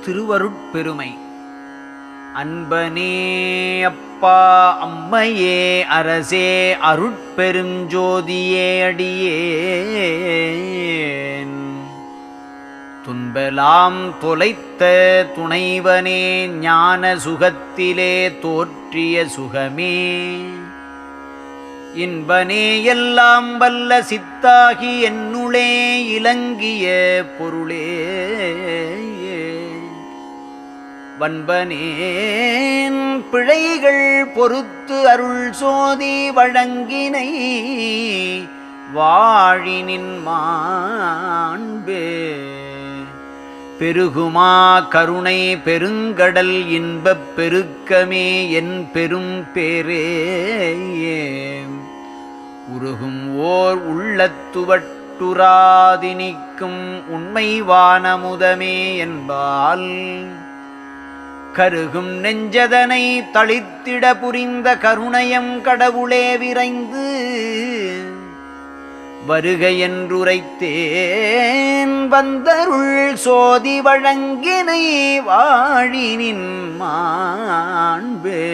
திருவருட்பெருமை. அன்பனே அப்பா அம்மையே அரசே அருட்பெருஞ்சோதியே அடியேன் துன்பலாம் தொலைத்த துணைவனே ஞான சுகத்திலே தோற்றிய சுகமே இன்பனே எல்லாம் வல்ல சித்தாகி என்னுளே இலங்கிய பொருளே வன்பனேன் பிழைகள் பொறுத்து அருள் சோதி வழங்கினை வாழினின் மாண்பே பெருகுமா கருணை பெருங்கடல் இன்பப் பெருக்கமே என் பெரும் பேரே உருகும் ஓர் உள்ளத்துவட்டுராதினிக்கும் உண்மை வானமுதமே என்பால் கருகும் நெஞ்சதனை தளித்திட புரிந்த கருணையம் கடவுளே விரைந்து வருக என்றுரைத்தேன் வந்தருள் சோதி வழங்கினை வாழினின் மாண்பே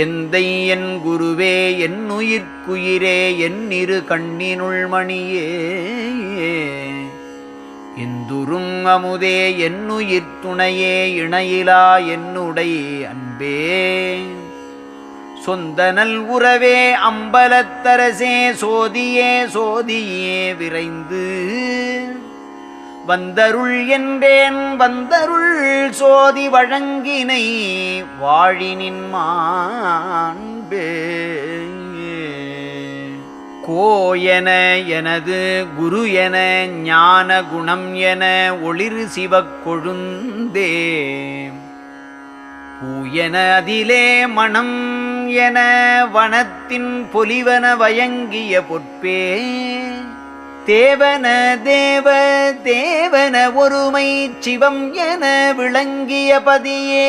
எந்தை என் குருவே என் உயிர்க்குயிரே என் இரு கண்ணினுள் மணியே இந்துரும் அமுதே என்னுயிர் துணையே இணையிலா என்னுடைய அன்பே சொந்தனல் உறவே அம்பலத்தரசே சோதியே சோதியே விரைந்து வந்தருள் என்றேன் வந்தருள் சோதி வழங்கினை வாழினின் மாண்பே கோயன எனது குரு என ஞான குணம் என ஒளிர் சிவக் கொழுந்தே பூயன அதிலே மணம் என வனத்தின் பொலிவன வயங்கிய பொற்பே தேவன தேவ தேவன ஒருமை சிவம் என விளங்கிய பதியே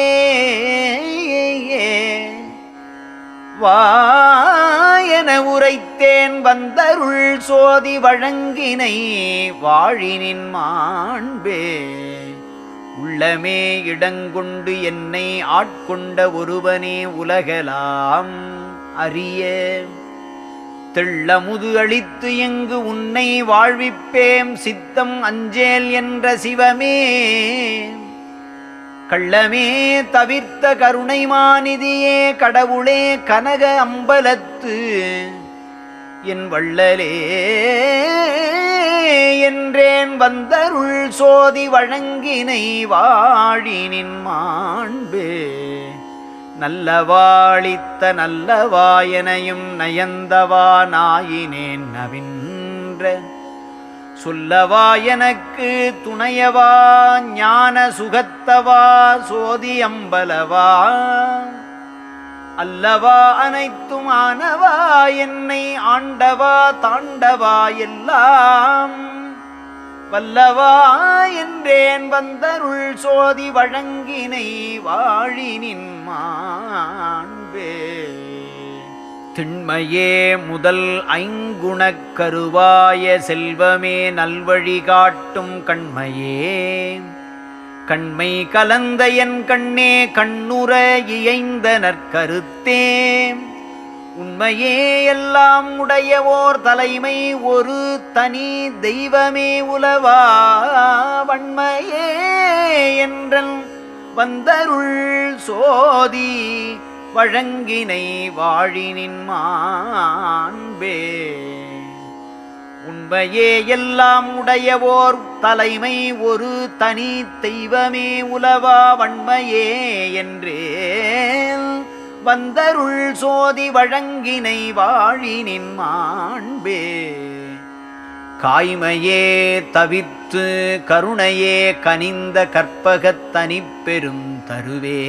வாயன உரைத்தேன் வந்தருள் சோதி வழங்கினை வாழினின் மாண்பே உள்ளமே இடங்கொண்டு என்னை ஆட்கொண்ட ஒருவனே உலகலாம் அறிய தெள்ளமுது அளித்து எங்கு உன்னை வாழ்விப்பேம் சித்தம் அஞ்சேல் என்ற சிவமே கள்ளமே தவிர்த்த கருணைமாநிதியே கடவுளே கனக அம்பலத்து என் வள்ளலே என்றேன் வந்தருள் சோதி வழங்கினை வாழினின் மாண்பே நல்லவாளித்த நல்லவாயனையும் நயந்தவா நாயினேன் நவின்ற சொல்லவா எனக்கு துணையவா ஞான சுகத்தவா சோதி அம்பலவா அல்லவா அனைத்தும் ஆனவா என்னை ஆண்டவா தாண்டவா எல்லாம் வல்லவா என்றேன் வந்தருள் சோதி வழங்கினை வாழினின் மாண்பே திண்மையே முதல் ஐங்குணக் கருவாய செல்வமே நல்வழி காட்டும் கண்மையே கண்மை கலந்த என் கண்ணே கண்ணுற இயைந்த நற்கருத்தே உண்மையே எல்லாம் உடையவோர் தலைமை ஒரு தனி தெய்வமே உலவா வன்மையே என்றன் வந்தருள் சோதி வழங்கினை வாழினின் மாண்பே உண்மையே எல்லாம் உடையவோர் தலைமை ஒரு தனி தெய்வமே உலவா வன்மையே என்றே வந்தருள் சோதி வழங்கினை வாழினின் மாண்பே காய்மையே தவித்து கருணையே கனிந்த கற்பகத் தனிப்பெரும் தருவே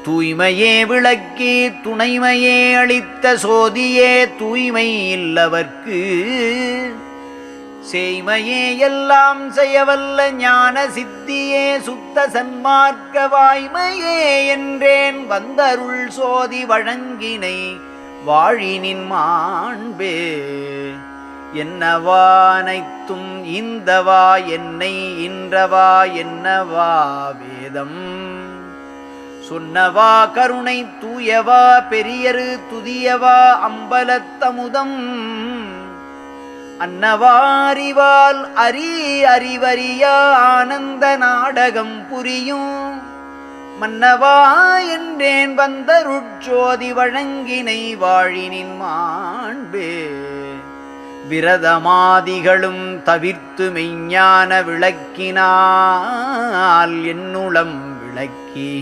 தூய்மையே விளக்கி துணைமையே அளித்த சோதியே தூய்மை இல்லவர்க்கு செய்மையே எல்லாம் செய்யவல்ல ஞான சித்தியே சுத்த சன்மார்க்க வாய்மையே என்றேன் வந்தருள் சோதி வழங்கினை வாழினின் மாண்பே என்னவா அனைத்தும் இந்தவா என்னை இன்றவா என்னவா வேதம் சொன்னவா கருணை தூயவா பெரியரு துதியவா அம்பலத்தமுதம் அன்னவாரிவால் அறிவறியா ஆனந்த நாடகம் புரியும் மன்னவா என்றேன் வந்தருட்சோதி வழங்கினை வாழினின் மாண்பே விரதமாதிகளும் தவிர்த்து மெய்ஞான விளக்கினால் என்னுளம் விளக்கி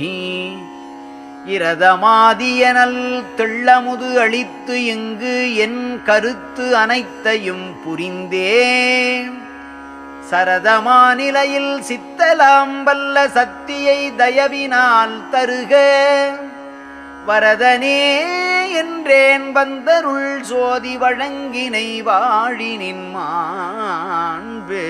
இரதமாதியனல் தெள்ளமுது அளித்து இங்கு என் கருத்து அனைத்தையும் புரிந்தே சரதமாநிலையில் சித்தலாம் வல்ல சக்தியை தயவினால் தருக வரதனே என்றேன் வந்தருள் சோதி வழங்கினை வாழினின் மாண்பே